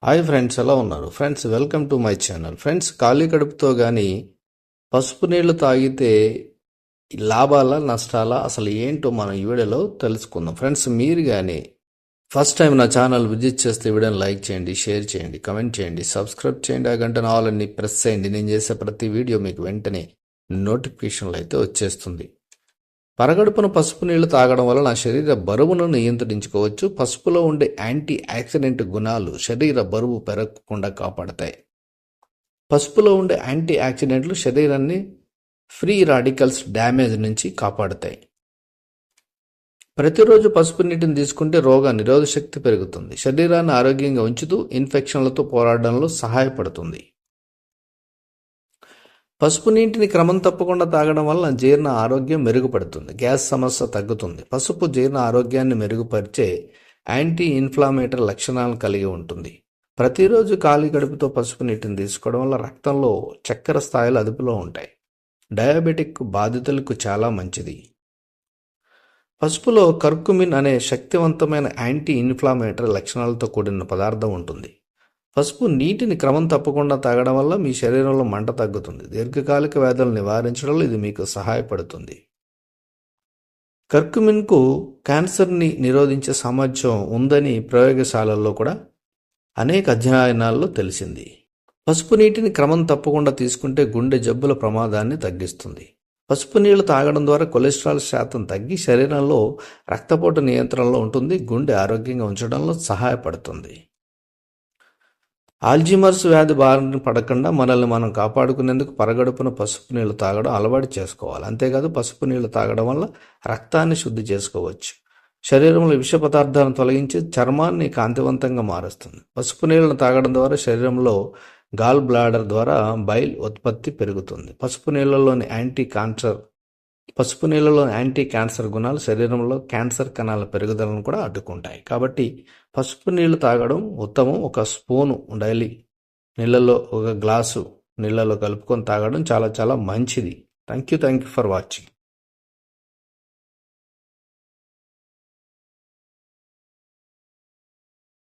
Hi friends, ఎలా ఉన్నారు friends? Welcome to my channel. Friends, ఖాళీ కడుపుతో కానీ పసుపు నీళ్లు తాగితే లాభాలా నష్టాలా అసలు ఏంటో మనం ఈ వీడియోలో తెలుసుకుందాం. ఫ్రెండ్స్, మీరు కానీ ఫస్ట్ టైం నా ఛానల్ విజిట్ చేస్తే వీడియోని లైక్ చేయండి, షేర్ చేయండి, కమెంట్ చేయండి, సబ్స్క్రైబ్ చేయండి, ఆ గంట ఆల్ అని ప్రెస్ చేయండి. నేను చేసే ప్రతి వీడియో మీకు వెంటనే నోటిఫికేషన్లు అయితే వచ్చేస్తుంది. పరగడుపున పసుపు నీళ్లు తాగడం వల్ల నా శరీర బరువును నియంత్రించుకోవచ్చు. పసుపులో ఉండే యాంటీ ఆక్సిడెంట్ గుణాలు శరీర బరువు పెరగకుండా కాపాడతాయి. పసుపులో ఉండే యాంటీ ఆక్సిడెంట్లు శరీరాన్ని ఫ్రీ రాడికల్స్ డ్యామేజ్ నుంచి కాపాడతాయి. ప్రతిరోజు పసుపు నీటిని తీసుకుంటే రోగ నిరోధక శక్తి పెరుగుతుంది. శరీరాన్ని ఆరోగ్యంగా ఉంచుతూ ఇన్ఫెక్షన్లతో పోరాడడంలో సహాయపడుతుంది. పసుపు నీటిని క్రమం తప్పకుండా తాగడం వల్ల జీర్ణ ఆరోగ్యం మెరుగుపడుతుంది, గ్యాస్ సమస్య తగ్గుతుంది. పసుపు జీర్ణ ఆరోగ్యాన్ని మెరుగుపరిచే యాంటీ ఇన్ఫ్లామేటరీ లక్షణాలను కలిగి ఉంటుంది. ప్రతిరోజు ఖాళీ కడుపుతో పసుపు నీటిని తీసుకోవడం వల్ల రక్తంలో చక్కెర స్థాయిలు అదుపులో ఉంటాయి. డయాబెటిక్ బాధితులకు చాలా మంచిది. పసుపులో కర్కుమిన్ అనే శక్తివంతమైన యాంటీ ఇన్ఫ్లామేటరీ లక్షణాలతో కూడిన పదార్థం ఉంటుంది. పసుపు నీటిని క్రమం తప్పకుండా తాగడం వల్ల మీ శరీరంలో మంట తగ్గుతుంది. దీర్ఘకాలిక వ్యాధులను నివారించడంలో ఇది మీకు సహాయపడుతుంది. కర్కుమిన్కు క్యాన్సర్ని నిరోధించే సామర్థ్యం ఉందని ప్రయోగశాలల్లో కూడా అనేక అధ్యయనాల్లో తెలిసింది. పసుపు నీటిని క్రమం తప్పకుండా తీసుకుంటే గుండె జబ్బుల ప్రమాదాన్ని తగ్గిస్తుంది. పసుపు నీళ్లు తాగడం ద్వారా కొలెస్ట్రాల్ శాతం తగ్గి శరీరంలో రక్తపోటు నియంత్రణలో ఉంటుంది, గుండె ఆరోగ్యంగా ఉంచడంలో సహాయపడుతుంది. ఆల్జీమర్స్ వ్యాధి బారిన పడకుండా మనల్ని మనం కాపాడుకునేందుకు పరగడుపున పసుపు నీళ్లు తాగడం అలవాటు చేసుకోవాలి. అంతేకాదు, పసుపు నీళ్లు తాగడం వల్ల రక్తాన్ని శుద్ధి చేసుకోవచ్చు. శరీరంలో విష పదార్థాలను తొలగించి చర్మాన్ని కాంతివంతంగా మారుస్తుంది. పసుపు నీళ్లను తాగడం ద్వారా శరీరంలో గాల్ బ్లాడర్ ద్వారా బైల్ ఉత్పత్తి పెరుగుతుంది. పసుపు నీళ్లలోని యాంటీ క్యాన్సర్ గుణాలు శరీరంలో క్యాన్సర్ కణాల పెరుగుదలను కూడా అడ్డుకుంటాయి. కాబట్టి పసుపు నీళ్లు తాగడం ఉత్తమం. ఒక స్పూను డైలీ నీళ్ళలో, ఒక గ్లాసు నీళ్ళలో కలుపుకొని తాగడం చాలా చాలా మంచిది. Thank you for watching.